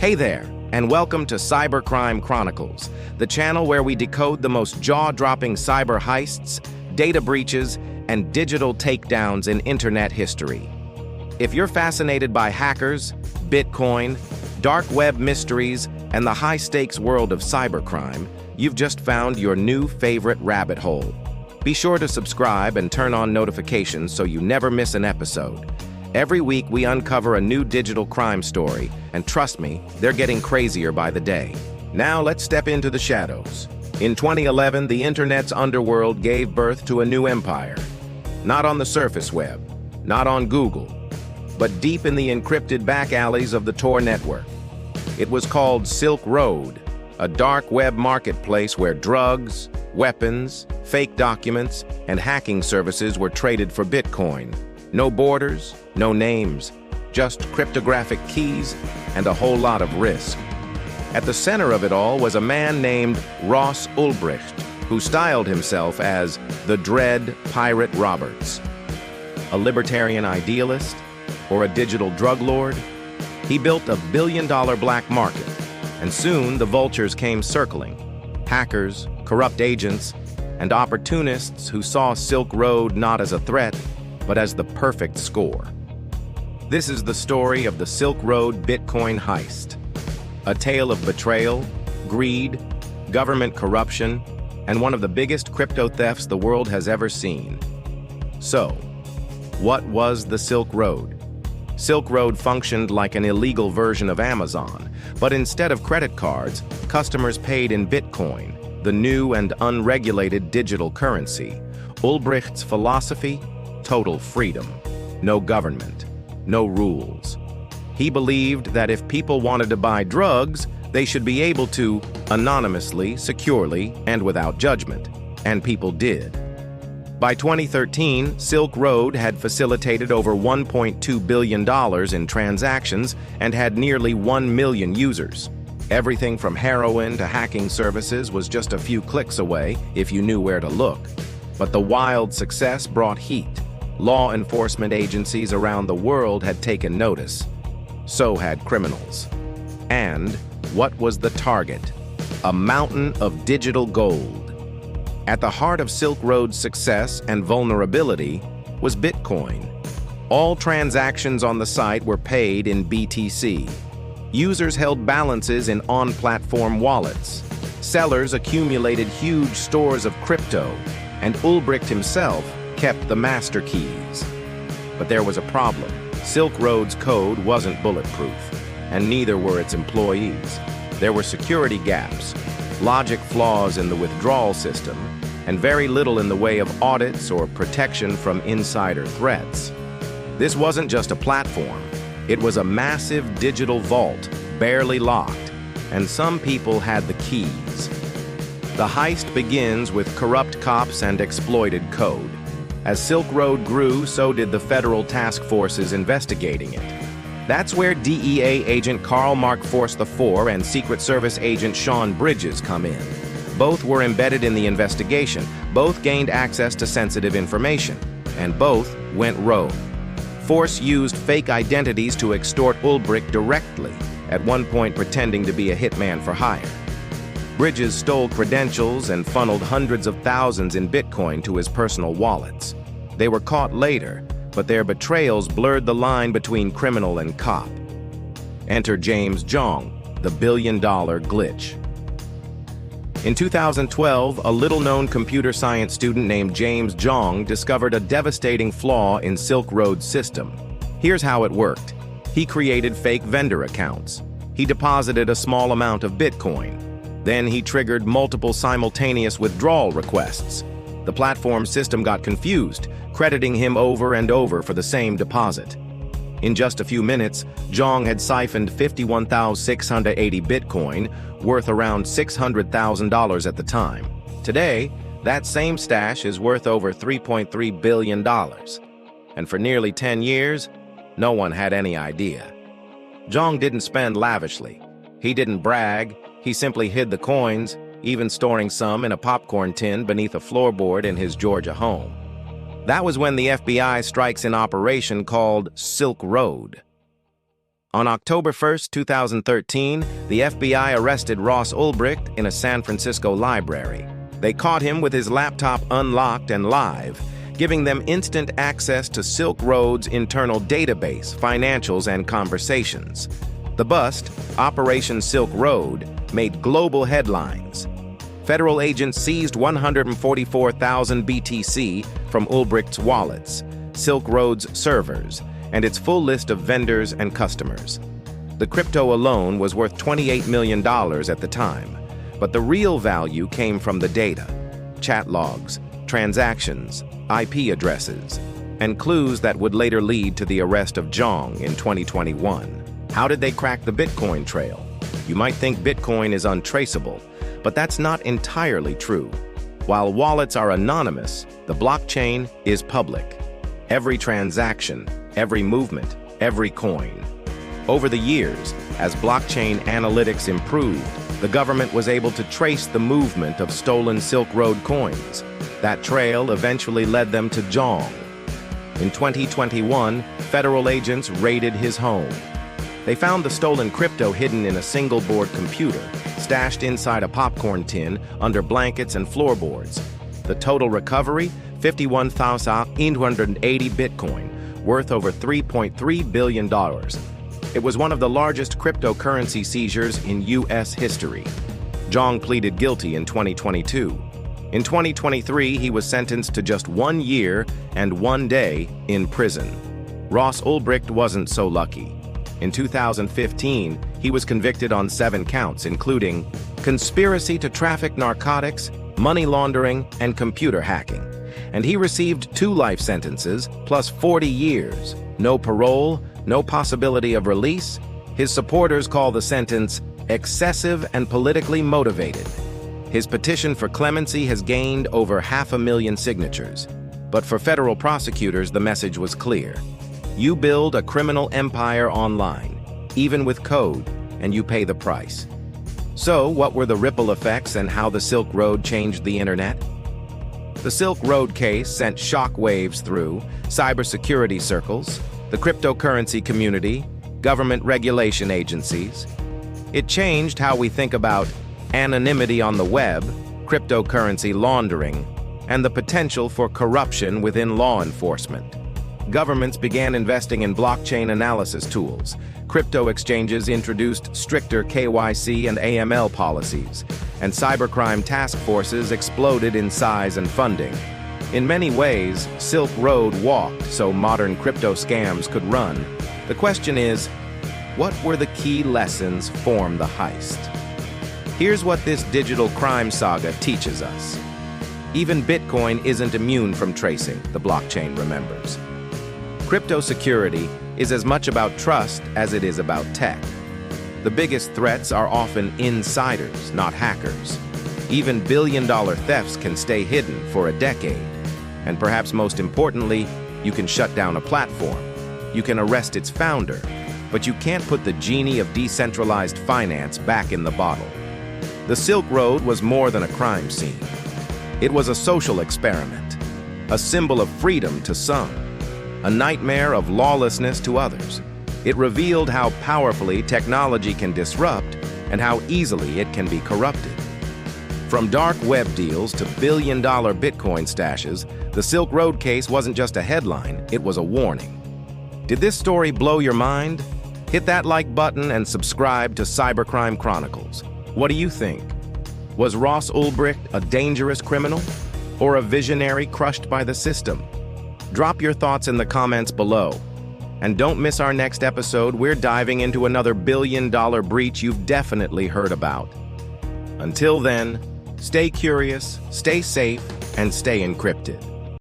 Hey there, and welcome to Cybercrime Chronicles, the channel where we decode the most jaw-dropping cyber heists, data breaches, and digital takedowns in internet history. If you're fascinated by hackers, Bitcoin, dark web mysteries, and the high-stakes world of cybercrime, you've just found your new favorite rabbit hole. Be sure to subscribe and turn on notifications so you never miss an episode. Every week, we uncover a new digital crime story, and trust me, they're getting crazier by the day. Now let's step into the shadows. In 2011, the internet's underworld gave birth to a new empire. Not on the surface web, not on Google, but deep in the encrypted back alleys of the Tor network. It was called Silk Road, a dark web marketplace where drugs, weapons, fake documents, and hacking services were traded for Bitcoin. No borders, no names, just cryptographic keys and a whole lot of risk. At the center of it all was a man named Ross Ulbricht, who styled himself as the Dread Pirate Roberts. A libertarian idealist or a digital drug lord? He built a billion-dollar black market, and soon the vultures came circling. Hackers, corrupt agents, and opportunists who saw Silk Road not as a threat, but as the perfect score. This is the story of the Silk Road Bitcoin heist. A tale of betrayal, greed, government corruption, and one of the biggest crypto thefts the world has ever seen. So, what was the Silk Road? Silk Road functioned like an illegal version of Amazon, but instead of credit cards, customers paid in Bitcoin, the new and unregulated digital currency. Ulbricht's philosophy? Total freedom. No government. No rules. He believed that if people wanted to buy drugs, they should be able to, anonymously, securely, and without judgment. And people did. By 2013, Silk Road had facilitated over $1.2 billion in transactions and had nearly 1 million users. Everything from heroin to hacking services was just a few clicks away if you knew where to look. But the wild success brought heat. Law enforcement agencies around the world had taken notice. So had criminals. And what was the target? A mountain of digital gold. At the heart of Silk Road's success and vulnerability was Bitcoin. All transactions on the site were paid in BTC. Users held balances in on-platform wallets. Sellers accumulated huge stores of crypto, and Ulbricht himself kept the master keys. But there was a problem. Silk Road's code wasn't bulletproof, and neither were its employees. There were security gaps, logic flaws in the withdrawal system, and very little in the way of audits or protection from insider threats. This wasn't just a platform. It was a massive digital vault, barely locked, and some people had the keys. The heist begins with corrupt cops and exploited code. As Silk Road grew, so did the federal task forces investigating it. That's where DEA agent Karl Mark Force IV and Secret Service agent Sean Bridges come in. Both were embedded in the investigation, both gained access to sensitive information, and both went rogue. Force used fake identities to extort Ulbricht directly, at one point pretending to be a hitman for hire. Bridges stole credentials and funneled hundreds of thousands in Bitcoin to his personal wallets. They were caught later, but their betrayals blurred the line between criminal and cop. Enter James Zhong, the billion-dollar glitch. In 2012, a little-known computer science student named James Zhong discovered a devastating flaw in Silk Road's system. Here's how it worked. He created fake vendor accounts. He deposited a small amount of Bitcoin. Then he triggered multiple simultaneous withdrawal requests. The platform system got confused, crediting him over and over for the same deposit. In just a few minutes, Zhong had siphoned 51,680 Bitcoin, worth around $600,000 at the time. Today, that same stash is worth over $3.3 billion. And for nearly 10 years, no one had any idea. Zhong didn't spend lavishly. He didn't brag. He simply hid the coins, even storing some in a popcorn tin beneath a floorboard in his Georgia home. That was when the FBI strikes an operation called Silk Road. On October 1, 2013, the FBI arrested Ross Ulbricht in a San Francisco library. They caught him with his laptop unlocked and live, giving them instant access to Silk Road's internal database, financials, and conversations. The bust, Operation Silk Road, made global headlines. Federal agents seized 144,000 BTC from Ulbricht's wallets, Silk Road's servers, and its full list of vendors and customers. The crypto alone was worth $28 million at the time, but the real value came from the data, chat logs, transactions, IP addresses, and clues that would later lead to the arrest of Zhong in 2021. How did they crack the Bitcoin trail? You might think Bitcoin is untraceable, but that's not entirely true. While wallets are anonymous, the blockchain is public. Every transaction, every movement, every coin. Over the years, as blockchain analytics improved, the government was able to trace the movement of stolen Silk Road coins. That trail eventually led them to Zhong. In 2021, federal agents raided his home. They found the stolen crypto hidden in a single-board computer, stashed inside a popcorn tin, under blankets and floorboards. The total recovery? 51,880 Bitcoin, worth over $3.3 billion. It was one of the largest cryptocurrency seizures in U.S. history. Zhong pleaded guilty in 2022. In 2023, he was sentenced to just 1 year and 1 day in prison. Ross Ulbricht wasn't so lucky. In 2015, he was convicted on 7 counts, including conspiracy to traffic narcotics, money laundering, and computer hacking. And he received 2 life sentences, plus 40 years. No parole, no possibility of release. His supporters call the sentence excessive and politically motivated. His petition for clemency has gained over 500,000 signatures. But for federal prosecutors, the message was clear. You build a criminal empire online, even with code, and you pay the price. So, what were the ripple effects and how the Silk Road changed the internet? The Silk Road case sent shockwaves through cybersecurity circles, the cryptocurrency community, government regulation agencies. It changed how we think about anonymity on the web, cryptocurrency laundering, and the potential for corruption within law enforcement. Governments began investing in blockchain analysis tools. Crypto exchanges introduced stricter KYC and AML policies, and cybercrime task forces exploded in size and funding. In many ways, Silk Road walked so modern crypto scams could run. The question is, what were the key lessons from the heist? Here's what this digital crime saga teaches us. Even Bitcoin isn't immune from tracing, the blockchain remembers. Crypto security is as much about trust as it is about tech. The biggest threats are often insiders, not hackers. Even billion-dollar thefts can stay hidden for a decade. And perhaps most importantly, you can shut down a platform. You can arrest its founder, but you can't put the genie of decentralized finance back in the bottle. The Silk Road was more than a crime scene. It was a social experiment, a symbol of freedom to some, a nightmare of lawlessness to others. It revealed how powerfully technology can disrupt and how easily it can be corrupted. From dark web deals to billion-dollar Bitcoin stashes, the Silk Road case wasn't just a headline, it was a warning. Did this story blow your mind? Hit that like button and subscribe to Cybercrime Chronicles. What do you think? Was Ross Ulbricht a dangerous criminal or a visionary crushed by the system? Drop your thoughts in the comments below. And don't miss our next episode. We're diving into another billion-dollar breach you've definitely heard about. Until then, stay curious, stay safe, and stay encrypted.